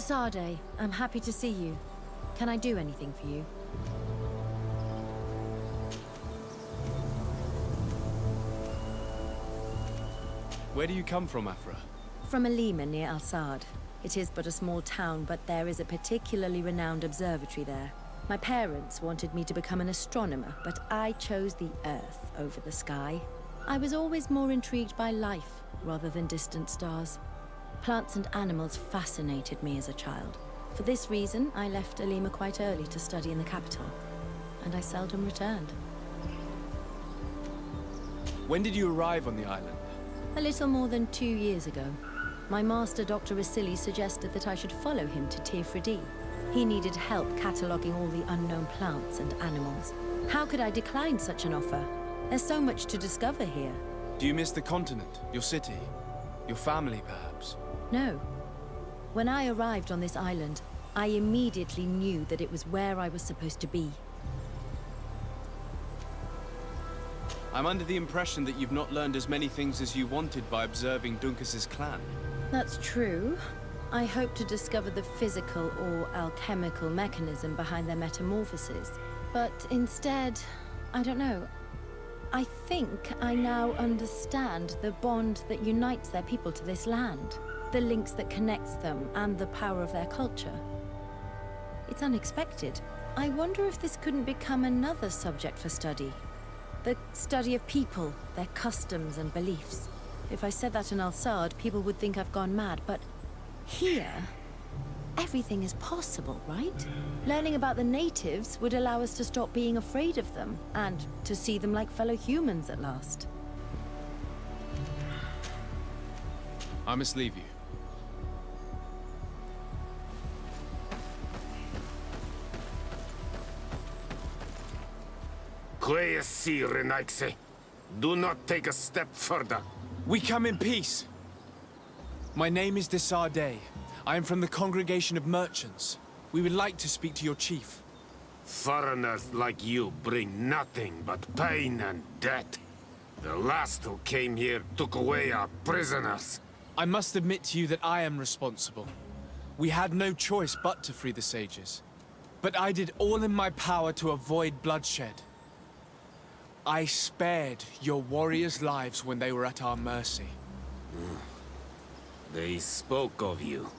Sade, I'm happy to see you. Can I do anything for you? Where do you come from, Afra? From Alima near Al-Sad. It is but a small town, but there is a particularly renowned observatory there. My parents wanted me to become an astronomer, but I chose the Earth over the sky. I was always more intrigued by life rather than distant stars. Plants and animals fascinated me as a child. For this reason, I left Alima quite early to study in the capital, and I seldom returned. When did you arrive on the island? A little more than 2 years ago. My master, Dr. Vasili, suggested that I should follow him to Tifredi. He needed help cataloguing all the unknown plants and animals. How could I decline such an offer? There's so much to discover here. Do you miss the continent, your city, your family, perhaps? No. When I arrived on this island, I immediately knew that it was where I was supposed to be. I'm under the impression that you've not learned as many things as you wanted by observing Duncas's clan. That's true. I hope to discover the physical or alchemical mechanism behind their metamorphoses. But instead, I don't know. I think I now understand the bond that unites their people to this land, the links that connects them, and the power of their culture. It's unexpected. I wonder if this couldn't become another subject for study. The study of people, their customs and beliefs. If I said that in Al-Sad, people would think I've gone mad, but here, everything is possible, right? Learning about the natives would allow us to stop being afraid of them, and to see them like fellow humans at last. I must leave you. Do not take a step further. We come in peace. My name is Desade. I am from the Congregation of Merchants. We would like to speak to your chief. Foreigners like you bring nothing but pain and death. The last who came here took away our prisoners. I must admit to you that I am responsible. We had no choice but to free the sages. But I did all in my power to avoid bloodshed. I spared your warriors' lives when they were at our mercy. They spoke of you.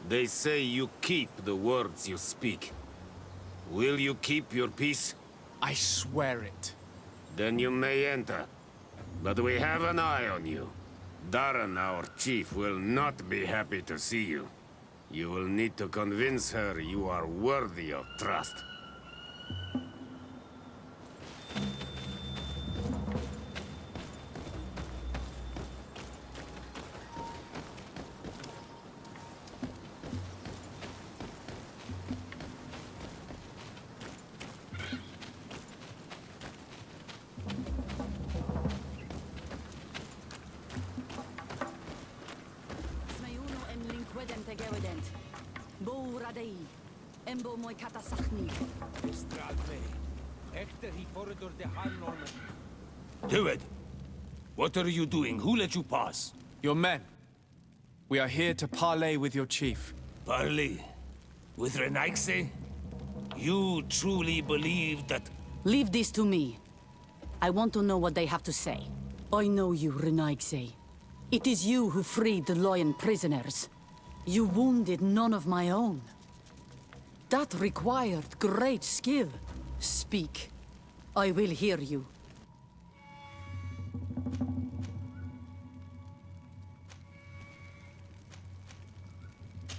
They say you keep the words you speak. Will you keep your peace? I swear it. Then you may enter. But we have an eye on you. Darren, our chief, will not be happy to see you. You will need to convince her you are worthy of trust. Do it! What are you doing? Who let you pass? Your men. We are here to parley with your chief. Parley? With Renaigse? You truly believe that... Leave this to me. I want to know what they have to say. I know you, Renaigse. It is you who freed the lion prisoners. You wounded none of my own. That required great skill. Speak. I will hear you.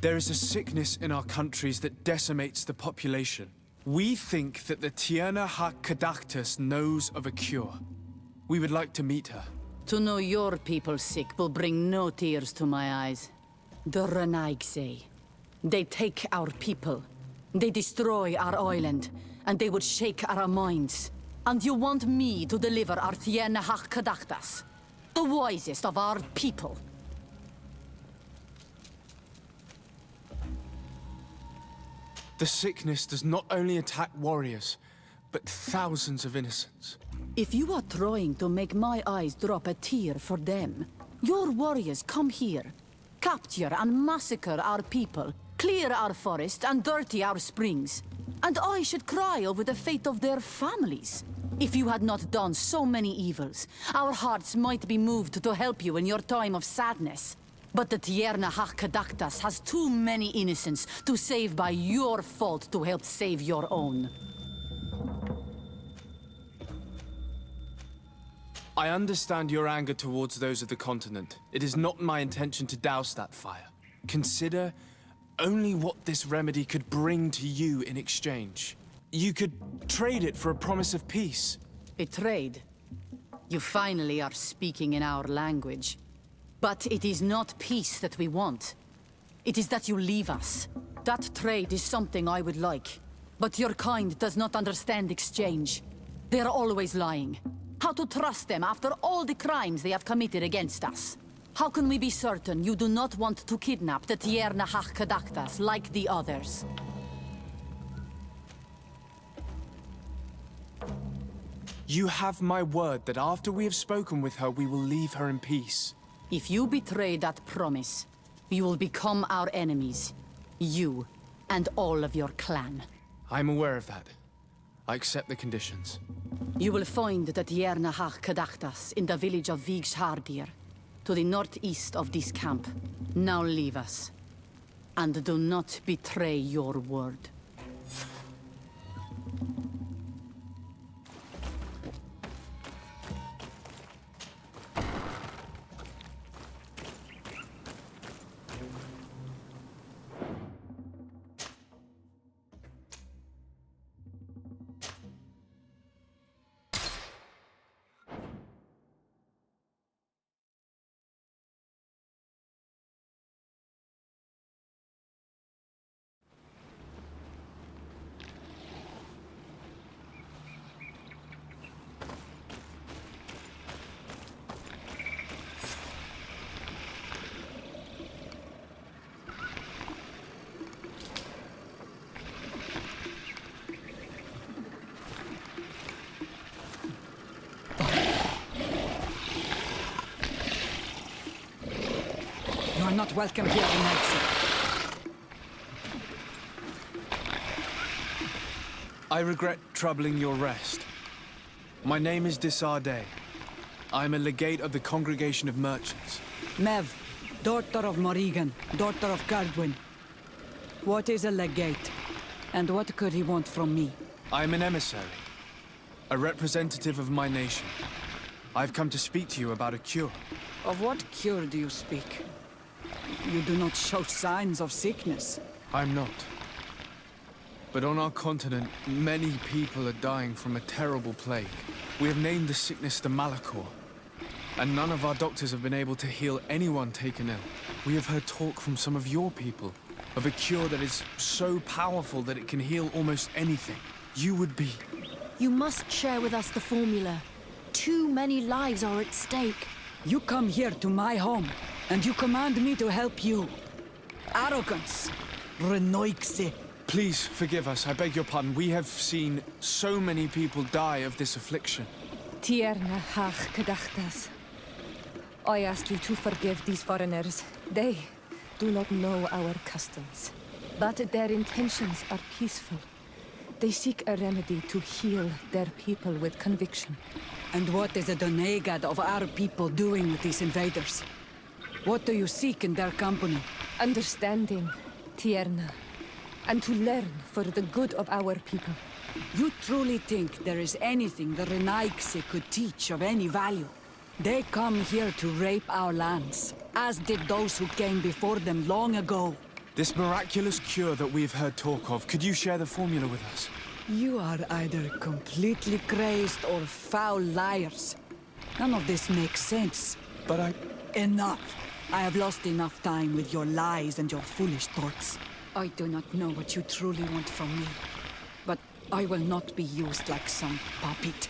There is a sickness in our countries that decimates the population. We think that the Tierna Ha-Kadaktus knows of a cure. We would like to meet her. To know your people sick will bring no tears to my eyes. The Renaigse. They take our people. They destroy our island, and they would shake our minds. And you want me to deliver our Tierna Ha-Kadaktus, the wisest of our people. The sickness does not only attack warriors, but thousands of innocents. If you are trying to make my eyes drop a tear for them, your warriors come here. capture and massacre our people, clear our forest and dirty our springs. And I should cry over the fate of their families. If you had not done so many evils, our hearts might be moved to help you in your time of sadness. But the Tierna Hakadaktas has too many innocents to save by your fault to help save your own. I understand your anger towards those of the continent. It is not my intention to douse that fire. Consider only what this remedy could bring to you in exchange. You could trade it for a promise of peace. Betrayed? You finally are speaking in our language. But it is not peace that we want. It is that you leave us. That trade is something I would like. But your kind does not understand exchange. They are always lying. How to trust them after all the crimes they have committed against us? How can we be certain you do not want to kidnap the Tierna Hakadaktas like the others? You have my word that after we have spoken with her, we will leave her in peace. If you betray that promise, you will become our enemies. You and all of your clan. I'm aware of that. I accept the conditions. You will find the Tierna Hakadaktas in the village of Vigshardir, to the northeast of this camp. Now leave us. And do not betray your word. You are not welcome here in Nazi. I regret troubling your rest. My name is Disarday. I am a legate of the Congregation of Merchants. Mev, daughter of Morrigan, daughter of Cardwin. What is a legate? And what could he want from me? I am an emissary, a representative of my nation. I've come to speak to you about a cure. Of what cure do you speak? You do not show signs of sickness. I'm not. But on our continent, many people are dying from a terrible plague. We have named the sickness the Malachor. And none of our doctors have been able to heal anyone taken ill. We have heard talk from some of your people of a cure that is so powerful that it can heal almost anything. You would be... You must share with us the formula. Too many lives are at stake. You come here to my home, and you command me to help you. Arrogance. Renoixe. Please forgive us, I beg your pardon. We have seen so many people die of this affliction. Tierna Hakadaktas. I ask you to forgive these foreigners. They do not know our customs. But their intentions are peaceful. They seek a remedy to heal their people with conviction. And what is the Donegad of our people doing with these invaders? What do you seek in their company? Understanding, Tierna, and to learn for the good of our people. You truly think there is anything the Renaigse could teach of any value? They come here to rape our lands, as did those who came before them long ago. This miraculous cure that we've heard talk of, could you share the formula with us? You are either completely crazed or foul liars. None of this makes sense. But I... Enough! I have lost enough time with your lies and your foolish thoughts. I do not know what you truly want from me, but I will not be used like some puppet.